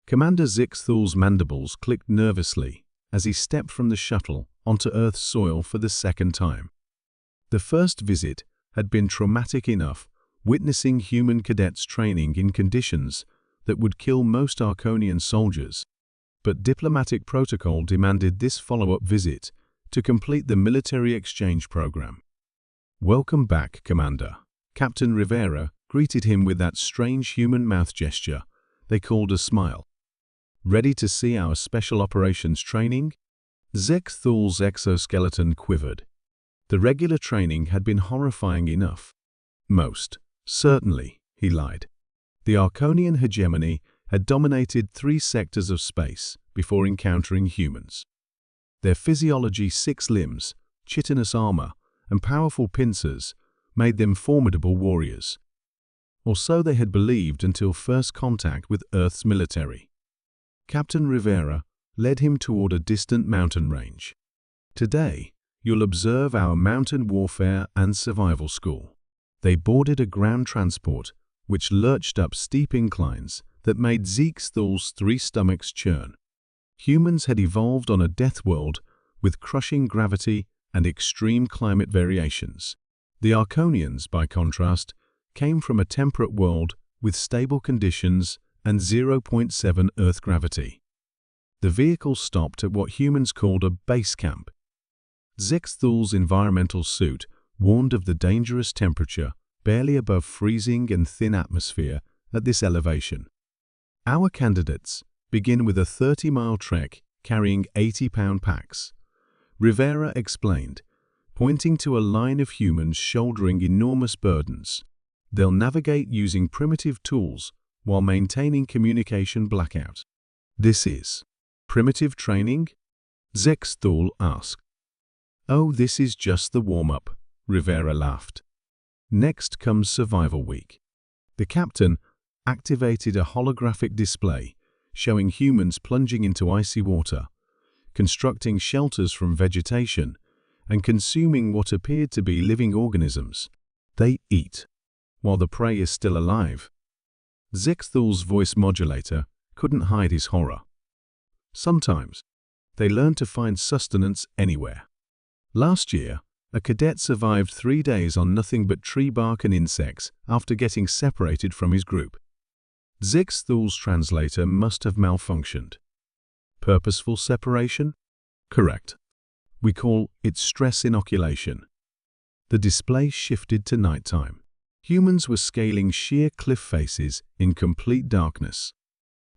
Commander Zixthul's mandibles clicked nervously as he stepped from the shuttle onto Earth's soil for the second time. The first visit had been traumatic enough, witnessing human cadets training in conditions that would kill most Arconian soldiers, but diplomatic protocol demanded this follow-up visit to complete the military exchange program. "Welcome back, Commander." Captain Rivera greeted him with that strange human mouth gesture they called a smile. "Ready to see our special operations training?" Zixthul's exoskeleton quivered. The regular training had been horrifying enough. "Most certainly," he lied. The Arconian hegemony had dominated 3 sectors of space before encountering humans. Their physiology, 6 limbs, chitinous armor, and powerful pincers made them formidable warriors. Or so they had believed until first contact with Earth's military. Captain Rivera led him toward a distant mountain range. "Today, you'll observe our mountain warfare and survival school." They boarded a ground transport which lurched up steep inclines that made Zixthul's 3 stomachs churn. Humans had evolved on a death world with crushing gravity and extreme climate variations. The Arconians, by contrast, came from a temperate world with stable conditions and 0.7 Earth gravity. The vehicle stopped at what humans called a base camp. Zixthul's environmental suit warned of the dangerous temperature barely above freezing and thin atmosphere at this elevation. "Our candidates begin with a 30-mile trek carrying 80-pound packs," Rivera explained, pointing to a line of humans shouldering enormous burdens. "They'll navigate using primitive tools while maintaining communication blackout." "This is primitive training?" Zixthul asked. "Oh, this is just the warm-up," Rivera laughed. "Next comes Survival Week." The captain activated a holographic display showing humans plunging into icy water, constructing shelters from vegetation, and consuming what appeared to be living organisms. "They eat while the prey is still alive." Zixthul's voice modulator couldn't hide his horror. "Sometimes, they learn to find sustenance anywhere." Last year, a cadet survived 3 days on nothing but tree bark and insects after getting separated from his group. Zixthul's translator must have malfunctioned. "Purposeful separation?" "Correct. We call it stress inoculation." The display shifted to nighttime. Humans were scaling sheer cliff faces in complete darkness.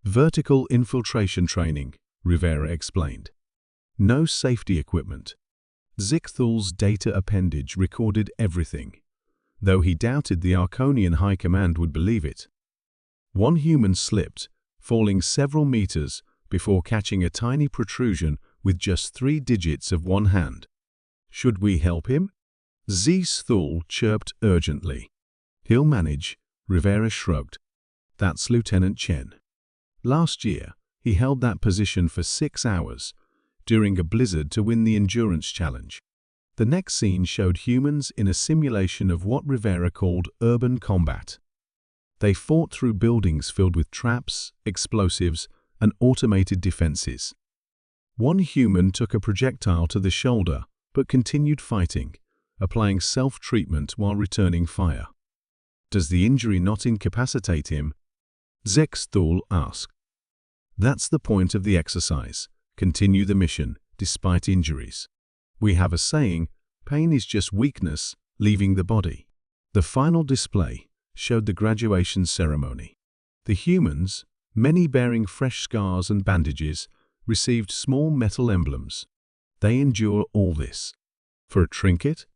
"Vertical infiltration training," Rivera explained. "No safety equipment." Zixthul's data appendage recorded everything, though he doubted the Arconian High Command would believe it. One human slipped, falling several meters before catching a tiny protrusion with just 3 digits of one hand. "Should we help him?" Zixthul chirped urgently. "He'll manage," Rivera shrugged. "That's Lieutenant Chen. Last year, he held that position for 6 hours during a blizzard to win the endurance challenge." The next scene showed humans in a simulation of what Rivera called urban combat. They fought through buildings filled with traps, explosives, and automated defenses. One human took a projectile to the shoulder but continued fighting, applying self-treatment while returning fire. "Does the injury not incapacitate him?" Zixthul asked. "That's the point of the exercise. Continue the mission, despite injuries. We have a saying, pain is just weakness leaving the body." The final display showed the graduation ceremony. The humans, many bearing fresh scars and bandages, received small metal emblems. "They endure all this for a trinket?"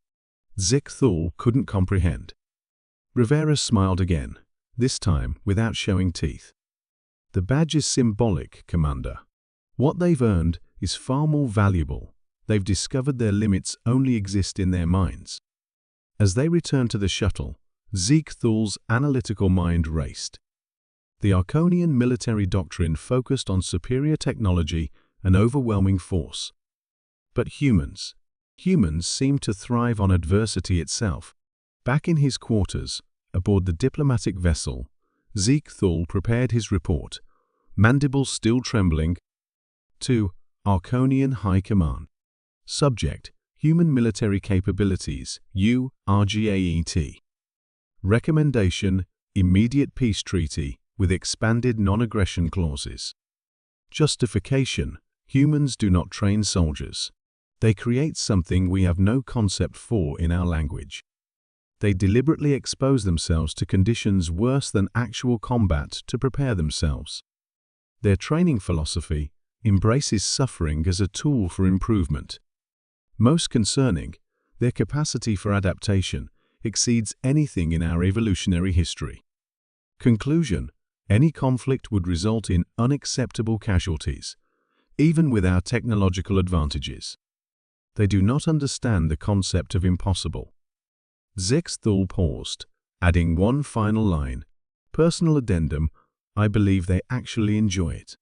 Zixthul couldn't comprehend. Rivera smiled again, this time without showing teeth. "The badge is symbolic, Commander. What they've earned is far more valuable. They've discovered their limits only exist in their minds." As they returned to the shuttle, Zixthul's analytical mind raced. The Arconian military doctrine focused on superior technology and overwhelming force. But humans seemed to thrive on adversity itself. Back in his quarters, aboard the diplomatic vessel, Zixthul prepared his report, mandibles still trembling. 2. Arconian High Command. Subject: Human Military Capabilities, URGAET. Recommendation: Immediate peace treaty with expanded non-aggression clauses. Justification: Humans do not train soldiers. They create something we have no concept for in our language. They deliberately expose themselves to conditions worse than actual combat to prepare themselves. Their training philosophy embraces suffering as a tool for improvement. Most concerning, their capacity for adaptation exceeds anything in our evolutionary history. Conclusion: any conflict would result in unacceptable casualties, even with our technological advantages. They do not understand the concept of impossible. Zexthal paused, adding one final line. Personal addendum: I believe they actually enjoy it.